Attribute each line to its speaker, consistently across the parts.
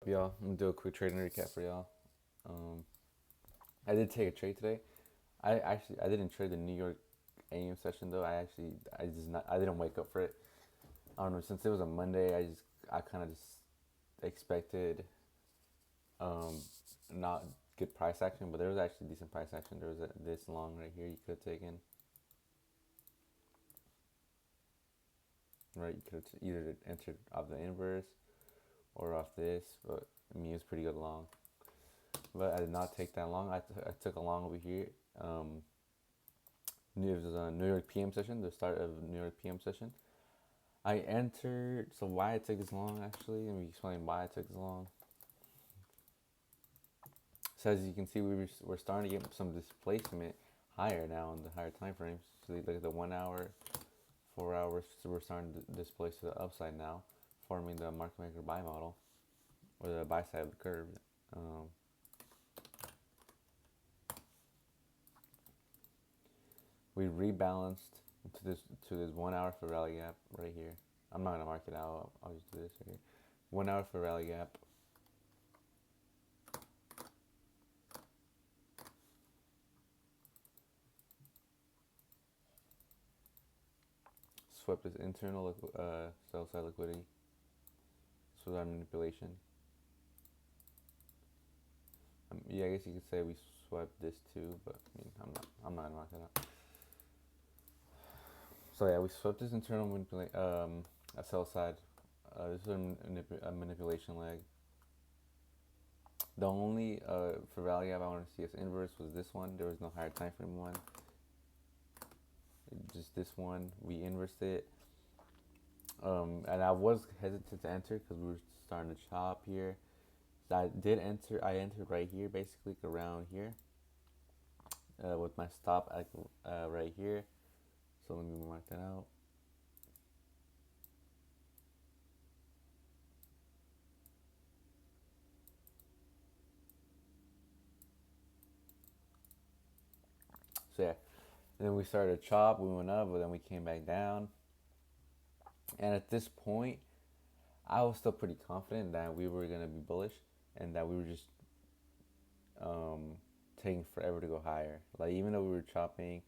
Speaker 1: Y'all, I'm gonna do a quick trading recap for y'all. Um, I did take a trade today. I didn't trade the New York AM session though. I didn't wake up for it. I don't know, since it was a Monday. I kind of just expected um not good price action, but there was actually decent price action. There was this long right here you could have taken. Right, you could have either entered off the inverse or off this, but I mean it was pretty good long. But I did not take that long. I took a long over here. Um, it was a New York PM session, the start of New York PM session. I entered. So why it took this long? Actually, let me explain why it took this long. So as you can see, we're starting to get some displacement higher now in the higher time frames. So you look at the 1 hour, 4 hours. So we're starting to displace to the upside now, forming the market maker buy model or the buy side of the curve. Um, we rebalanced to this 1 hour for rally gap right here. I'm not gonna mark it out. I'll just do this right here. 1 hour for rally gap. Swept this internal sell side liquidity. So that manipulation. Yeah, I guess you could say we swept this too, but I mean, I'm not gonna mark it out. So yeah, we swept this internal manipulation, a sell side. This is a manipulation leg. The only for rally gap I want to see as inverse was this one. There was no higher time frame one. Just this one. We inversed it. And I was hesitant to enter because we were starting to chop here. So I did enter. I entered right here, basically around here, with my stop at right here. So let me mark that out. So yeah, and then we started to chop. We went up, but then we came back down. And at this point, I was still pretty confident that we were gonna be bullish and that we were just um, taking forever to go higher. Like even though we were chopping,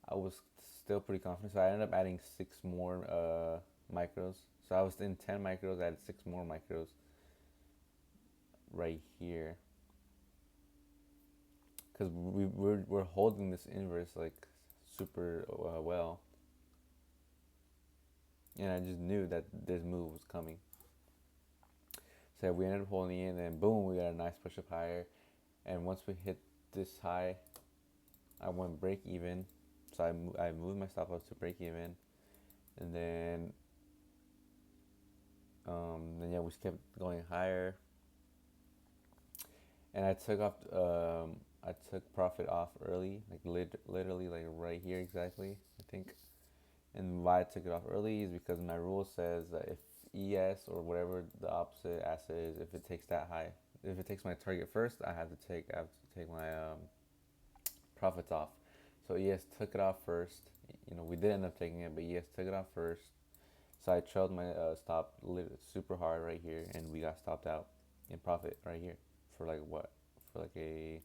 Speaker 1: I was still pretty confident. So I ended up adding 6 more micros. So I was in 10 micros. I added 6 more micros right here because we're holding this inverse like super well, and I just knew that this move was coming. So we ended up holding in, and boom, we got a nice push up higher. And once we hit this high, I went break even. So I moved my stop loss to break even, and then yeah, we kept going higher. And I took profit off early, like literally like right here exactly, I think. And why I took it off early is because my rule says that if ES or whatever the opposite asset is, if it takes that high, if it takes my target first, I have to take my profits off. So ES took it off first. You know, we did end up taking it, but ES took it off first. So I trailed my stop super hard right here, and we got stopped out in profit right here for like what? For like a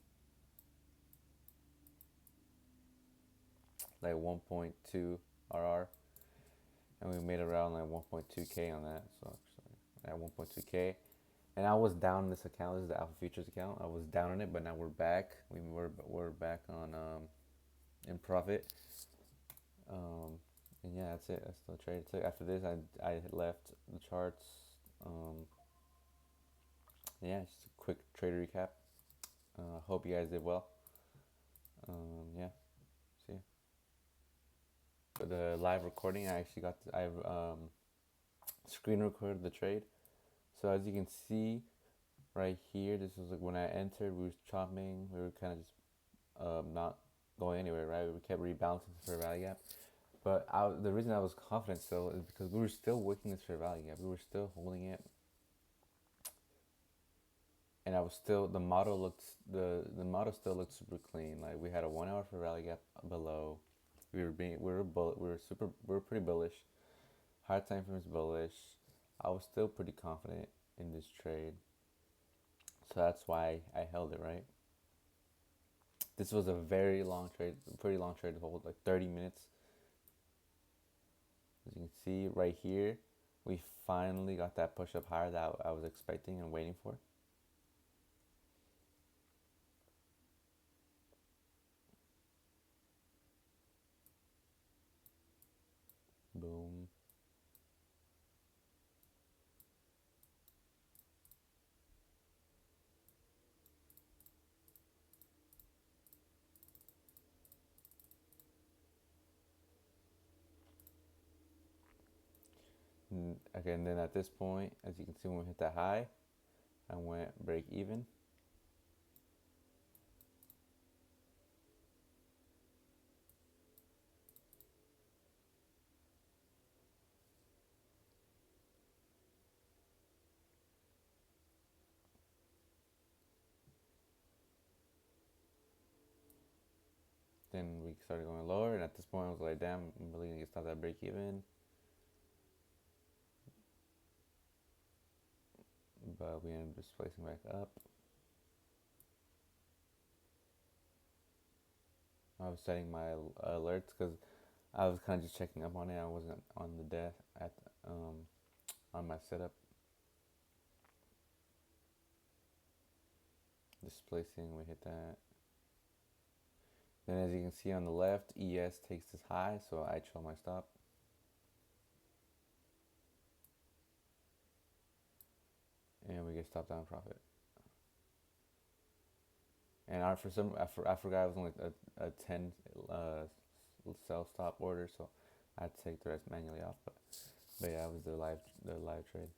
Speaker 1: like 1.2 RR, and we made around like 1.2k on that. So at 1.2k, and I was down in this account. This is the Alpha Futures account. I was down on it, but now we're back. We're back on in profit. Um, and yeah, that's it. That's the trade. So after this, I left the charts. Um, yeah, just a quick trade recap. Hope you guys did well. Yeah, see. For the live recording, I actually I've screen recorded the trade. So as you can see right here, this was like when I entered, we were chopping. We were kind of just not going anywhere, right? We kept rebalancing the fair value gap. But the reason I was confident still is because we were still working this fair value gap. We were still holding it, and I was still the model still looked super clean. Like we had a 1 hour fair value gap below. We were pretty bullish. High time frame is bullish. I was still pretty confident in this trade. So that's why I held it, right? This was a very long trade, pretty long trade to hold, like 30 minutes. As you can see right here, we finally got that push up higher that I was expecting and waiting for. Boom. Okay, and then at this point, as you can see, when we hit that high, I went break even. Then we started going lower, and at this point, I was like, damn, I'm really gonna get stop that break even. But we ended up just placing back up. I was setting my alerts because I was kind of just checking up on it. I wasn't on the desk at on my setup. Displacing, we hit that. Then as you can see on the left, ES takes this high, so I chill my stop. And we get stop down profit. And I forgot it was only a 10 sell stop order, so I had to take the rest manually off. But yeah, it was the live trade.